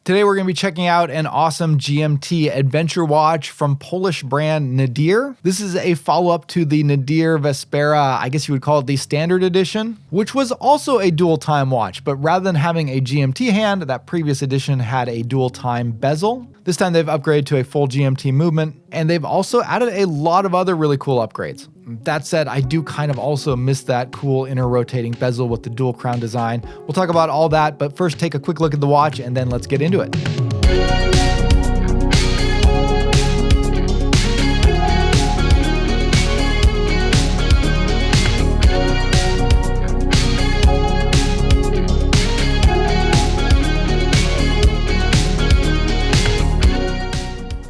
Today we're going to be checking out an awesome GMT adventure watch from Polish brand Nadir. This is a follow-up to the Nadir Vespera, I guess you would call it the standard edition, which was also a dual time watch, but rather than having a GMT hand, that previous edition had a dual time bezel. This time they've upgraded to a full GMT movement, and they've also added a lot of other really cool upgrades. That said, I do kind of also miss that cool inner rotating bezel with the dual crown design. We'll talk about all that, but first take a quick look at the watch and then let's get into it.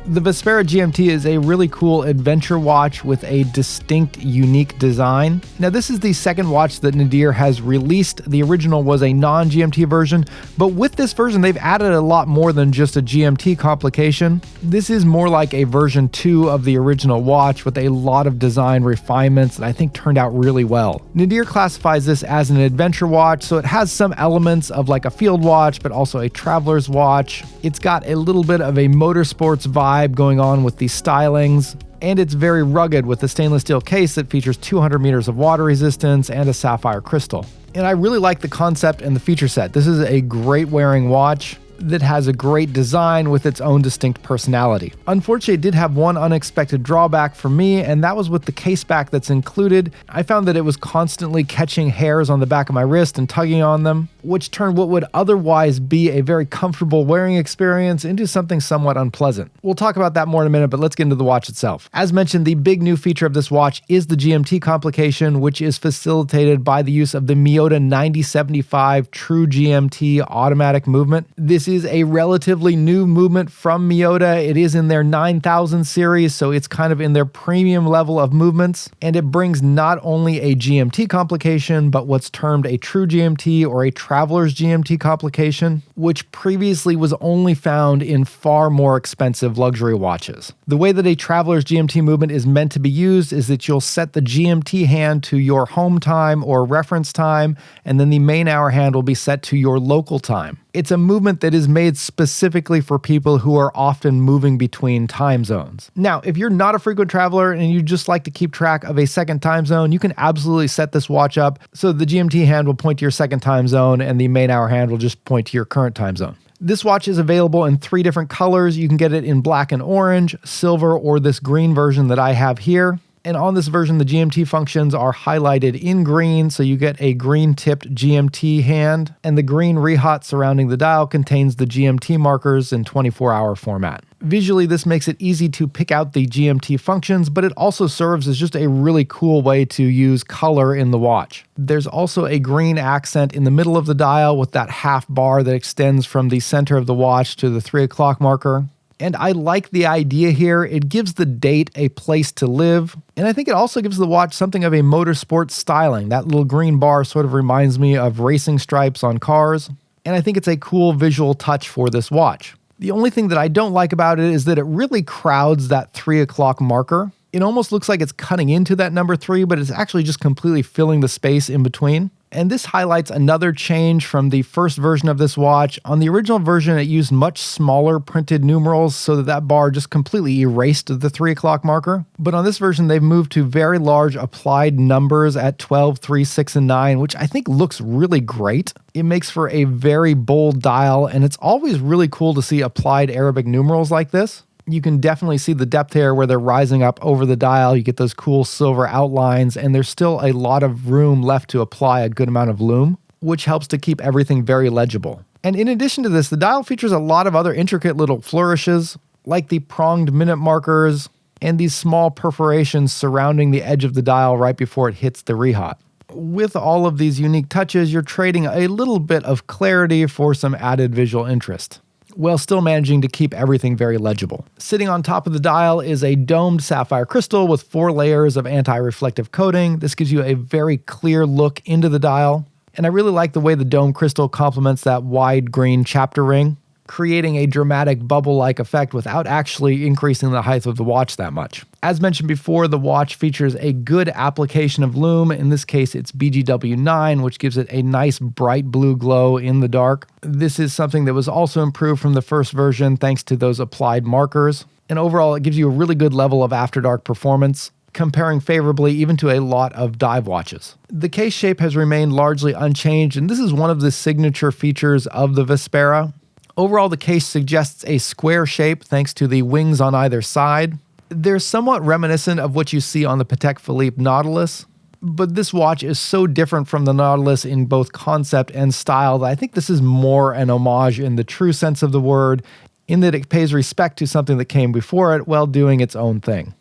The Vespera GMT is a really cool adventure watch with a distinct, unique design. Now, this is the second watch that Nadir has released. The original was a non-GMT version, but with this version, they've added a lot more than just a GMT complication. This is more like a version 2 of the original watch with a lot of design refinements that I think turned out really well. Nadir classifies this as an adventure watch, so it has some elements of like a field watch, but also a traveler's watch. It's got a little bit of a motorsports vibe going on with these stylings, and it's very rugged with a stainless steel case that features 200 meters of water resistance and a sapphire crystal. And I really like the concept and the feature set. This is a great wearing watch that has a great design with its own distinct personality. Unfortunately, it did have one unexpected drawback for me, and that was with the case back that's included. I found that it was constantly catching hairs on the back of my wrist and tugging on them, which turned what would otherwise be a very comfortable wearing experience into something somewhat unpleasant. We'll talk about that more in a minute, but let's get into the watch itself. As mentioned, the big new feature of this watch is the GMT complication, which is facilitated by the use of the Miyota 9075 True GMT automatic movement. This is a relatively new movement from Miyota. It is in their 9000 series, so it's kind of in their premium level of movements, and it brings not only a GMT complication, but what's termed a True GMT or a Traveler's GMT complication, which previously was only found in far more expensive luxury watches. The way that a Traveler's GMT movement is meant to be used is that you'll set the GMT hand to your home time or reference time, and then the main hour hand will be set to your local time. It's a movement that is made specifically for people who are often moving between time zones. Now, if you're not a frequent traveler and you just like to keep track of a second time zone, you can absolutely set this watch up so the GMT hand will point to your second time zone and the main hour hand will just point to your current time zone. This watch is available in 3 different colors. You can get it in black and orange, silver, or this green version that I have here. And on this version, the GMT functions are highlighted in green, so you get a green-tipped GMT hand, and the green rehaut surrounding the dial contains the GMT markers in 24-hour format. Visually, this makes it easy to pick out the GMT functions, but it also serves as just a really cool way to use color in the watch. There's also a green accent in the middle of the dial with that half bar that extends from the center of the watch to the 3 o'clock marker. And I like the idea here. It gives the date a place to live. And I think it also gives the watch something of a motorsport styling. That little green bar sort of reminds me of racing stripes on cars. And I think it's a cool visual touch for this watch. The only thing that I don't like about it is that it really crowds that 3 o'clock marker. It almost looks like it's cutting into that number 3, but it's actually just completely filling the space in between. And this highlights another change from the first version of this watch. On the original version, it used much smaller printed numerals so that bar just completely erased the 3 o'clock marker. But on this version, they've moved to very large applied numbers at 12, 3, 6, and 9, which I think looks really great. It makes for a very bold dial, and it's always really cool to see applied Arabic numerals like this. You can definitely see the depth here where they're rising up over the dial. You get those cool silver outlines, and there's still a lot of room left to apply a good amount of lume, which helps to keep everything very legible. And in addition to this, the dial features a lot of other intricate little flourishes, like the pronged minute markers and these small perforations surrounding the edge of the dial right before it hits the rehaut. With all of these unique touches, you're trading a little bit of clarity for some added visual interest, while still managing to keep everything very legible. Sitting on top of the dial is a domed sapphire crystal with 4 layers of anti-reflective coating. This gives you a very clear look into the dial, and I really like the way the dome crystal complements that wide green chapter ring. creating a dramatic bubble-like effect without actually increasing the height of the watch that much. As mentioned before, the watch features a good application of lume. In this case, it's BGW9, which gives it a nice bright blue glow in the dark. This is something that was also improved from the first version thanks to those applied markers. And overall, it gives you a really good level of after dark performance, comparing favorably even to a lot of dive watches. The case shape has remained largely unchanged, and this is one of the signature features of the Vespera. Overall, the case suggests a square shape thanks to the wings on either side. They're somewhat reminiscent of what you see on the Patek Philippe Nautilus, but this watch is so different from the Nautilus in both concept and style that I think this is more an homage in the true sense of the word, in that it pays respect to something that came before it while doing its own thing.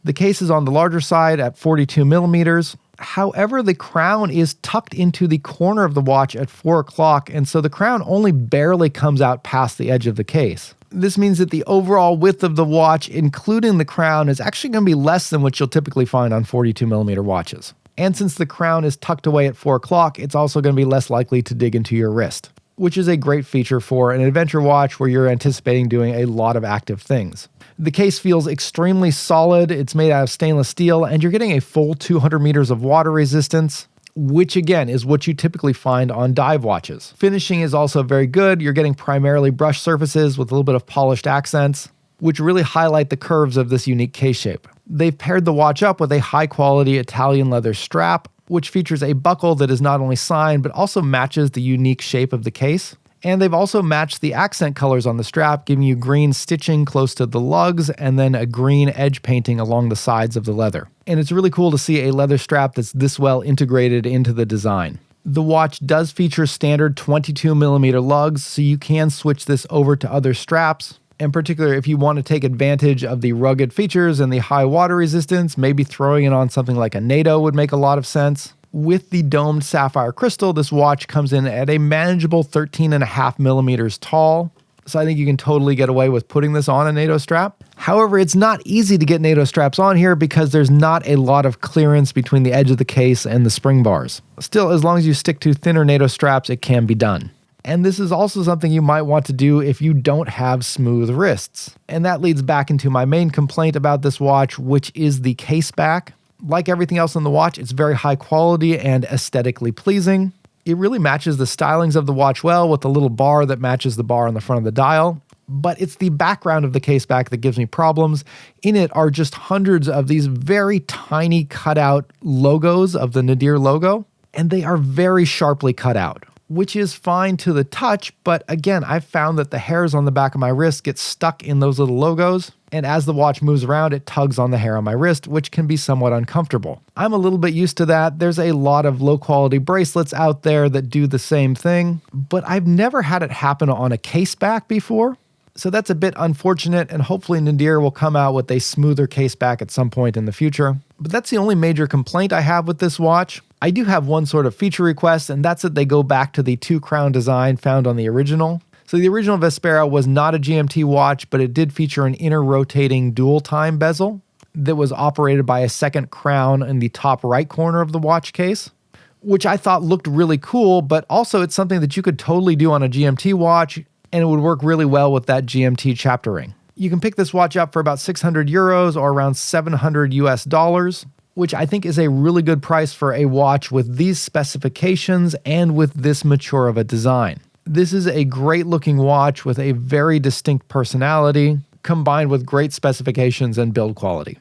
The case is on the larger side at 42 millimeters. However, the crown is tucked into the corner of the watch at 4 o'clock, and so the crown only barely comes out past the edge of the case. This means that the overall width of the watch, including the crown, is actually going to be less than what you'll typically find on 42 millimeter watches. And since the crown is tucked away at 4 o'clock, it's also going to be less likely to dig into your wrist, which is a great feature for an adventure watch where you're anticipating doing a lot of active things. The case feels extremely solid, it's made out of stainless steel, and you're getting a full 200 meters of water resistance, which again is what you typically find on dive watches. Finishing is also very good. You're getting primarily brushed surfaces with a little bit of polished accents, which really highlight the curves of this unique case shape. They've paired the watch up with a high-quality Italian leather strap, which features a buckle that is not only signed, but also matches the unique shape of the case. And they've also matched the accent colors on the strap, giving you green stitching close to the lugs and then a green edge painting along the sides of the leather. And it's really cool to see a leather strap that's this well integrated into the design. The watch does feature standard 22 millimeter lugs, so you can switch this over to other straps. In particular, if you want to take advantage of the rugged features and the high water resistance, maybe throwing it on something like a NATO would make a lot of sense. With the domed sapphire crystal, this watch comes in at a manageable 13.5 millimeters tall. So I think you can totally get away with putting this on a NATO strap. However, it's not easy to get NATO straps on here because there's not a lot of clearance between the edge of the case and the spring bars. Still, as long as you stick to thinner NATO straps, it can be done. And this is also something you might want to do if you don't have smooth wrists. And that leads back into my main complaint about this watch, which is the case back. Like everything else on the watch, it's very high quality and aesthetically pleasing. It really matches the stylings of the watch well with the little bar that matches the bar on the front of the dial. But it's the background of the case back that gives me problems. In it are just hundreds of these very tiny cutout logos of the Nadir logo, and they are very sharply cut out, which is fine to the touch, but again, I've found that the hairs on the back of my wrist get stuck in those little logos, and as the watch moves around, it tugs on the hair on my wrist, which can be somewhat uncomfortable. I'm a little bit used to that. There's a lot of low-quality bracelets out there that do the same thing, but I've never had it happen on a case back before, so that's a bit unfortunate, and hopefully Nadir will come out with a smoother case back at some point in the future. But that's the only major complaint I have with this watch. I do have one sort of feature request, and that's that they go back to the two-crown design found on the original. So the original Vespera was not a GMT watch, but it did feature an inner rotating dual-time bezel that was operated by a second crown in the top right corner of the watch case, which I thought looked really cool, but also it's something that you could totally do on a GMT watch, and it would work really well with that GMT chapter ring. You can pick this watch up for about 600 euros or around $700 US, which I think is a really good price for a watch with these specifications and with this mature of a design. This is a great looking watch with a very distinct personality, combined with great specifications and build quality.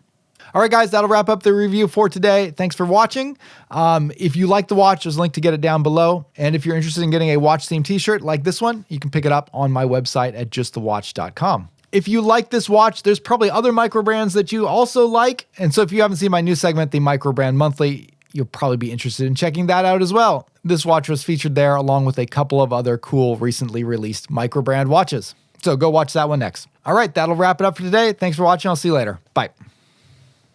All right, guys, that'll wrap up the review for today. Thanks for watching. If you like the watch, there's a link to get it down below. And if you're interested in getting a watch themed t-shirt like this one, you can pick it up on my website at justthewatch.com. If you like this watch, there's probably other micro brands that you also like. And so if you haven't seen my new segment, the Micro Brand Monthly, you'll probably be interested in checking that out as well. This watch was featured there along with a couple of other cool recently released micro brand watches. So go watch that one next. All right, that'll wrap it up for today. Thanks for watching. I'll see you later. Bye.